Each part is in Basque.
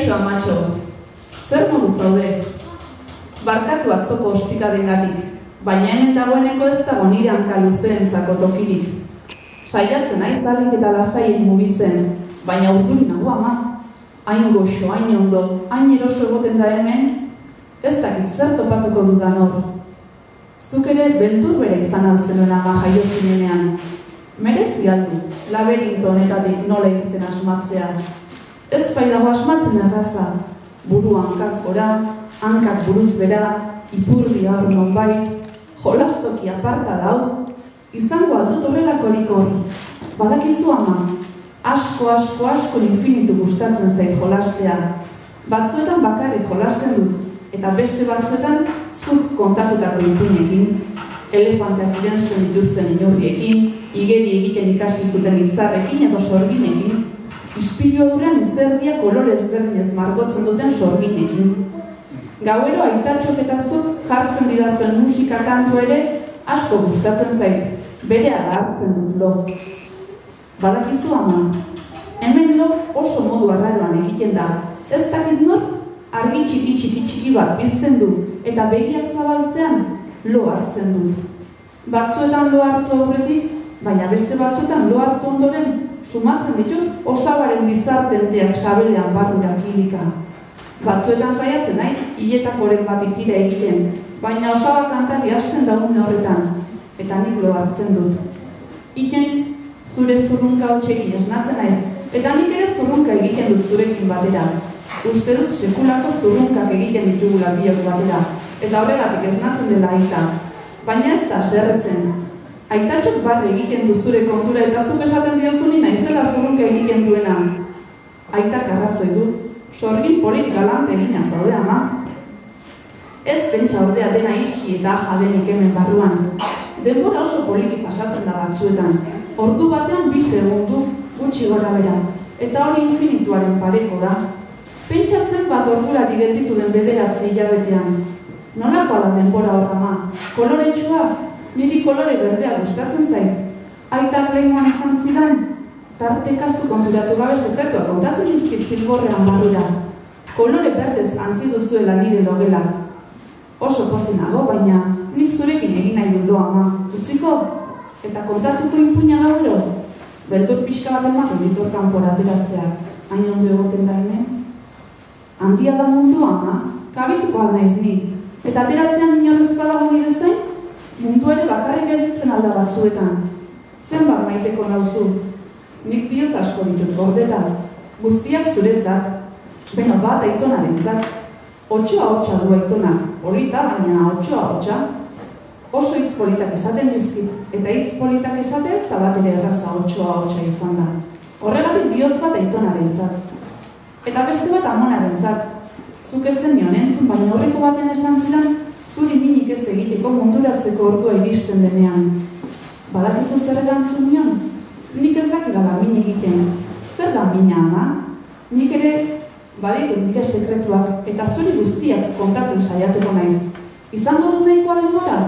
Kaixo, amatxo. Zer modu zaude? Barkatu atzoko ostikadengatik, baina hemen dagoeneko ez dago nire hanka luzeentzako tokirik. Saiatzen naiz ahalik eta lasaien mugitzen, baina urduri nago ama. Hain goxo, hain ondo, hain eroso egoten da hemen, ez dakit zer topatuko dudan hor. Zuk ere beldur bere izan altzenuen ama jaio zinenean. Merezi aldu, laberinto honetatik nola egiten asmatzea. Ez bai dago asmatzen erraza, burua hankaz gora, hankak buruz bera, ipurdia hor nonbait, jolastoki aparta dau, izango aldut horrelakorik hor. Badakizu ama, asko infinitu gustatzen zait jolastea. Batzuetan bakarrik jolasten dut, eta beste batzuetan zuk kontatutako ipuinekin, elefanteak irensten dituzten inorriekin, igeri egiten ikasi zuten izarrekin edo sorginekin, ispilu aurrean izerdia kolore ezberdinez margotzen duten sorginekin. Gauero aitatxok eta zuk jartzen didazuen musika kantu ere asko gustatzen zait, berea da hartzen dut lo. Badakizu ama, hemen lo oso modu arraroan egiten da, ez dakit nor argi txiki bat bizten du eta begiak zabaltzean lo hartzen dut. Batzuetan lo hartu aurretik, baina beste batzuetan lo hartu ondoren sumatzen ditut osabaren bizartenteak sabelean barrurak kilika. Batzuetan saiatzen naiz hiletakoren bat itira egiten, baina osaba kantari hasten daune horretan, eta nik lo hartzen dut. Inoiz zure zurrunka hotxekin esnatzen naiz, eta nik ere zurrunka egiten dut zurekin batera. Uste dut sekulako zurrunkak egiten ditugula biok batera, eta horregatik esnatzen dela aita. Baina ez da serretzen. Aitatxok barre egiten du zure kontura eta zuk esaten diozuni naizela zurrunka egiten duena. Aitak arrazoi du, sorgin polit galante egina zaude ama. Ez pentsa ordea dena hiji eta aja denik hemen barruan. Denbora oso poliki pasatzen da batzuetan. Ordu batean 2 segundu, gutxi gora bera, eta hori infinituaren pareko da. Pentsa zenbat ordurari gelditu den 9 hilabetean. Nolakoa da denbora hor ama? Koloretsua? Niri kolore berdea gustatzen zait. Aitak lehengoan esan zidan, tartekazu konturatu gabe sekretua kontatzen dizkit zilborrean barrura. Kolore berdez antzi duzuela nire logela. Oso pozik nago, baina nik zurekin egin nahi dut lo ama. Utziko? Eta kontatuko inpuina gauero? Beldur pixka bat ematen ditor kanpora ateratzeak. Hain ondo egoten da hemen? Handia da mundu ama, kabituko alnaiz ni. Eta ateratzean inorrez badago nire zain? Mundu ere bakarrik gelditzen alda batzuetan. Zenbat maiteko nauzu? Nik bihotz asko ditut gordeta. Guztiak zuretzat. Beno bat aitonarentzat. Otsoa hotxa du aitonak. Polita, baina otsoa hotxa. Oso hitz politak esaten dizkit. Eta hitz politak esate ez da bat ere erraza otsoa hotxa izan da. Horregatik bihotz bat aitonarentzat. Eta beste bat amonarentzat. Zuketzen nion entzun, baina horreko baten esan zidan, zuri minik ez egiteko munduratzeko ordua iristen denean. Badakizu zer erantzun nion? Nik ez dakidala min egiten. Zer da mina ama? Nik ere baditut nire sekretuak eta zuri guztiak kontatzen saiatuko naiz. Izango dut nahikoa denbora?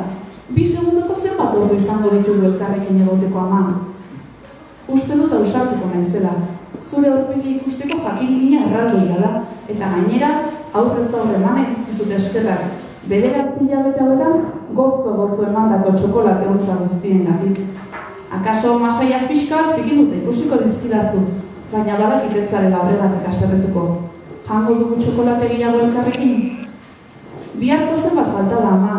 2 segundoko zenbat ordu izango ditugu elkarrekin egoteko ama? Uste dut ausartuko naizela. Zure aurpegi ikusteko jakin mina erraldoia da, eta gainera aurrez aurre eman edizkizut eskerrak. 9 hilabete hauetan gozo emandako txokolate ontza guztiengatik. Akaso masaiak pixka bat zikinduta ikusiko dizkidazu, baina badakitetzarela horregatik aserretuko. Jango dugu txokolate gehiago elkarrekin? Biharko zenbat falta da ama.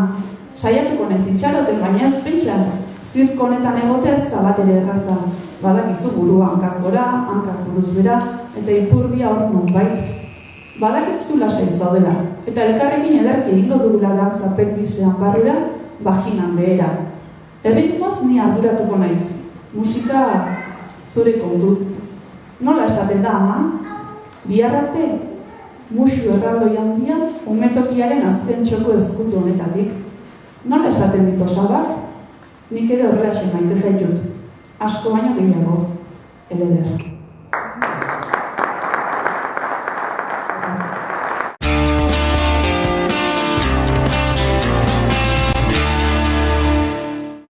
Saiatuko naiz itxaroten, baina ez pentsa. Zirko honetan egotea ez da bat ere erraza. Badakizu burua hankaz gora, hankak buruz bera, eta ipurdia hor nonbait. Badakitzu lasai zaudela, eta elkarrekin ederki egingo dugula dantza pelbisean barrura, bajinan behera. Erritmoaz ni arduratuko naiz. Musika zure kontu. Nola esaten da ama? Bihar arte, musu erraldoi handia, umetokiaren azken txoko ezkutu honetatik. Nola esaten dit osabak? Nik ere horrela maite zaitut. Asko baino gehiago, eleder.